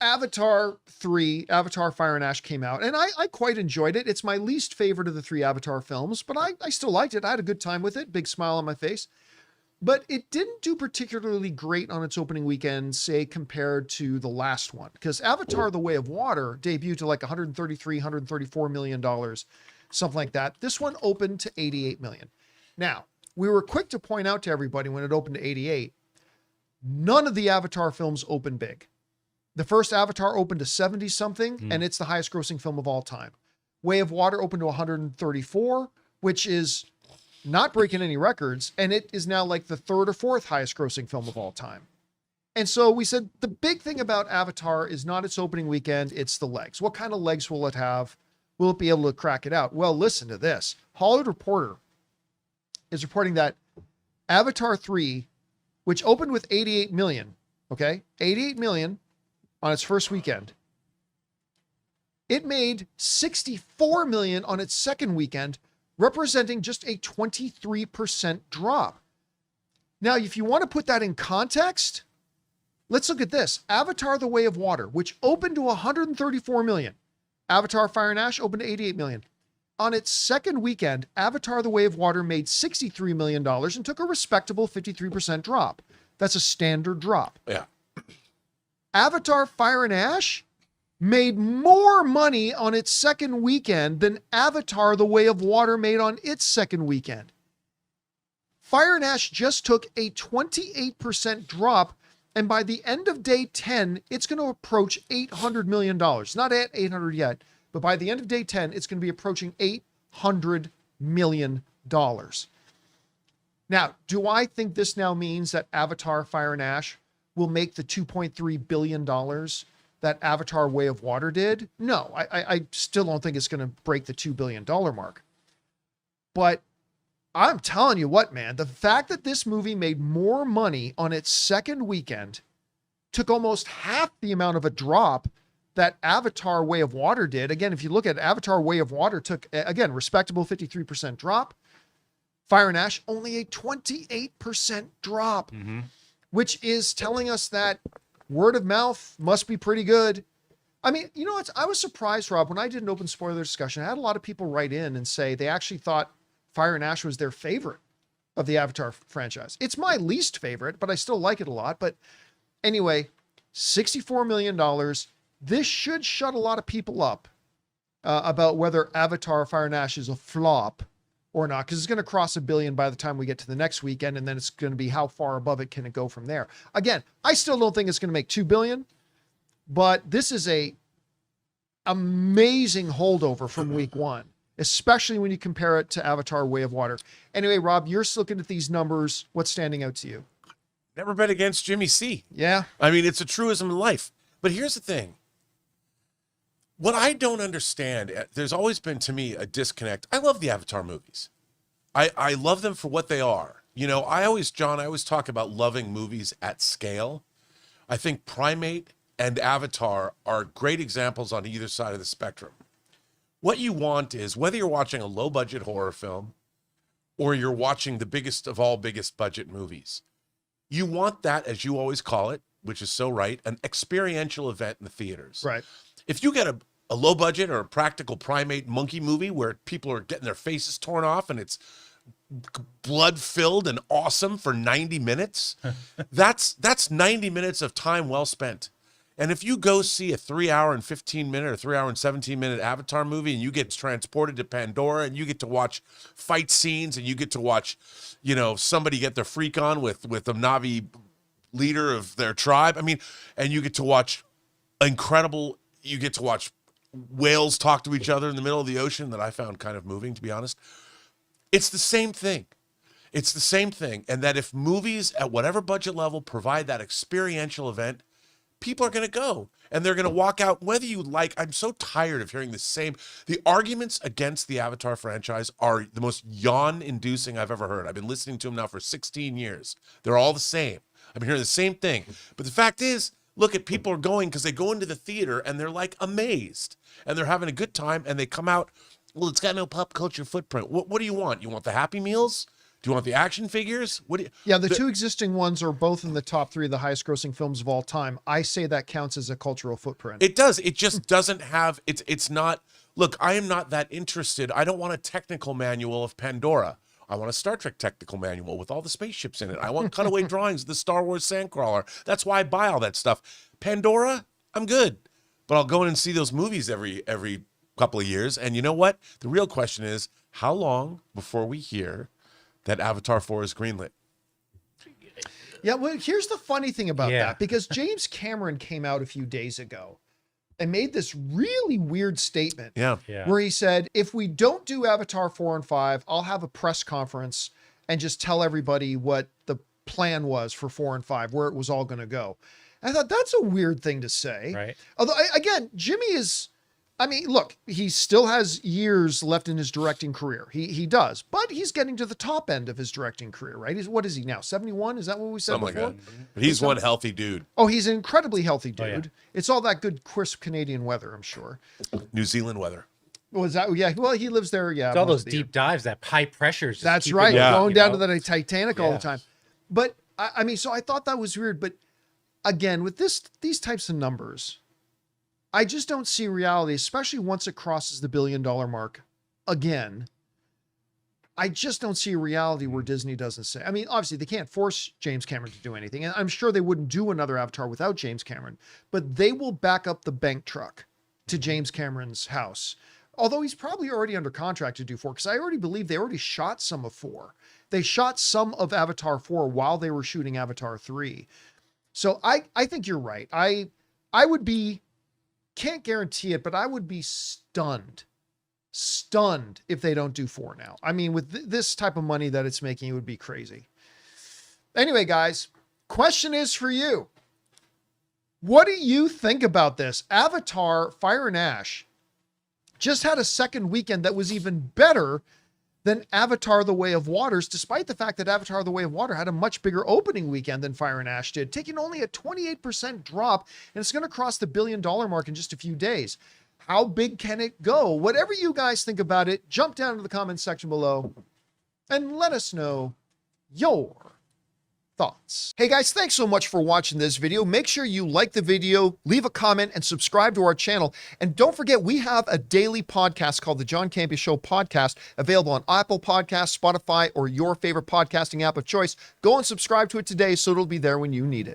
Avatar 3, Avatar Fire and Ash came out, and I quite enjoyed it. It's my least favorite of the three Avatar films, but I still liked it. I had a good time with it, big smile on my face. But it didn't do particularly great on its opening weekend, say, compared to the last one. Because Avatar The Way of Water debuted to like $133, $134 million, something like that. This one opened to $88 million. Now, we were quick to point out to everybody when it opened to 88, none of the Avatar films opened big. The first Avatar opened to 70 something, and it's the highest grossing film of all time. Way of Water opened to 134, which is not breaking any records, and it is now like the third or fourth highest grossing film of all time. And so we said the big thing about Avatar is not its opening weekend, it's the legs. What kind of legs will it have? Will it be able to crack it out? Well, listen to this. Hollywood Reporter is reporting that Avatar 3, which opened with 88 million, okay? 88 million on its first weekend. It made 64 million on its second weekend, representing just a 23% drop. Now, if you want to put that in context, let's look at this. Avatar The Way of Water, which opened to 134 million. Avatar Fire and Ash opened to 88 million. On its second weekend, Avatar The Way of Water made $63 million and took a respectable 53% drop. That's a standard drop. Yeah. Avatar Fire and Ash made more money on its second weekend than Avatar The Way of Water made on its second weekend. Fire and Ash just took a 28% drop, and by the end of day 10, it's going to approach $800 million. Not at 800 yet, but by the end of day 10, it's going to be approaching $800 million. Now, do I think this now means that Avatar Fire and Ash will make the $2.3 billion that Avatar Way of Water did? No, I still don't think it's going to break the $2 billion mark. But I'm telling you what, man, the fact that this movie made more money on its second weekend, took almost half the amount of a drop that Avatar Way of Water did. Again, if you look at Avatar Way of Water, took, again, respectable 53% drop. Fire and Ash, only a 28% drop, which is telling us that word of mouth must be pretty good. I mean, you know what? I was surprised, Rob, when I did an open spoiler discussion, I had a lot of people write in and say they actually thought Fire and Ash was their favorite of the Avatar franchise. It's my least favorite, but I still like it a lot. But anyway, $64 million. This should shut a lot of people up about whether Avatar Fire and Ash is a flop or not, because it's going to cross $1 billion by the time we get to the next weekend, and then it's going to be how far above it can it go from there. Again, I still don't think it's going to make $2 billion, but this is a amazing holdover from week one, especially when you compare it to Avatar Way of Water. Anyway, Rob, you're looking at these numbers. What's standing out to you? Never bet against Jimmy C. Yeah. I mean, it's a truism in life. But here's the thing. What I don't understand, there's always been to me a disconnect. I love the Avatar movies. I love them for what they are. You know, I always talk about loving movies at scale. I think Primate and Avatar are great examples on either side of the spectrum. What you want is, whether you're watching a low budget horror film or you're watching the biggest of all biggest budget movies, you want that, as you always call it, which is so right, an experiential event in the theaters. Right. If you get a low budget or a practical primate monkey movie where people are getting their faces torn off and it's blood filled and awesome for 90 minutes, that's 90 minutes of time well spent. And if you go see a 3 hour and 15 minute or 3 hour and 17 minute Avatar movie and you get transported to Pandora and you get to watch fight scenes and you get to watch, you know, somebody get their freak on with a Na'vi leader of their tribe. I mean, and you get to watch you get to watch whales talk to each other in the middle of the ocean, that I found kind of moving, to be honest. It's the same thing. It's the same thing. And that if movies at whatever budget level provide that experiential event, people are going to go and they're going to walk out, whether you like. I'm so tired of hearing the arguments against the Avatar franchise are the most yawn-inducing I've ever heard. I've been listening to them now for 16 years. They're all the same. I've been hearing the same thing. But the fact is, look at people are going because they go into the theater and they're like amazed and they're having a good time and they come out. Well, it's got no pop culture footprint. What do you want? You want the Happy Meals? Do you want the action figures? What do you, Yeah, the two existing ones are both in the top 3 of the highest grossing films of all time. I say that counts as a cultural footprint. It does. It just doesn't have, it's not, look, I am not that interested. I don't want a technical manual of Pandora. I want a Star Trek technical manual with all the spaceships in it. I want cutaway drawings of the Star Wars Sandcrawler. That's why I buy all that stuff. Pandora, I'm good. But I'll go in and see those movies every couple of years. And you know what? The real question is, how long before we hear that Avatar 4 is greenlit? Yeah, well, here's the funny thing about Yeah. that, because James Cameron came out a few days ago and made this really weird statement Yeah. where he said, if we don't do Avatar 4 and 5, I'll have a press conference and just tell everybody what the plan was for 4 and 5, where it was all going to go. I thought that's a weird thing to say. Right. Although, again, Jimmy is, I mean, look, he still has years left in his directing career. He does, but he's getting to the top end of his directing career, right? What is he now? 71? Is that what we said Something before? like that. But he's one healthy dude. Oh, he's an incredibly healthy dude. Oh, yeah. It's all that good, crisp Canadian weather, I'm sure. New Zealand weather. Was that? Yeah. Well, he lives there. Yeah. It's all most those of the year. deep dives, that high pressures. just That's keep right. it Yeah. up, Going you down know? to the Titanic all the Yeah. time. But I mean, so I thought that was weird. But again, with these types of numbers, I just don't see reality, especially once it crosses the $1 billion mark again. I just don't see a reality where Disney doesn't say. I mean, obviously they can't force James Cameron to do anything, and I'm sure they wouldn't do another Avatar without James Cameron, but they will back up the bank truck to James Cameron's house. Although he's probably already under contract to do 4, because I already believe they already shot some of 4. They shot some of Avatar 4 while they were shooting Avatar 3. So I think you're right. I would be, can't guarantee it, but I would be stunned if they don't do 4 now. I mean, with this type of money that it's making, it would be crazy. Anyway, guys, question is for you. What do you think about this? Avatar Fire and Ash just had a second weekend that was even better than Avatar The Way of Waters, despite the fact that Avatar The Way of Water had a much bigger opening weekend than Fire and Ash did, taking only a 28% drop, and it's going to cross the $1 billion mark in just a few days. How big can it go? Whatever you guys think about it, jump down to the comments section below and let us know your thoughts. Hey guys, thanks so much for watching this video. Make sure you like the video, leave a comment, and subscribe to our channel. And don't forget, we have a daily podcast called the John Campea Show podcast, available on Apple Podcasts, Spotify, or your favorite podcasting app of choice. Go and subscribe to it today so it'll be there when you need it.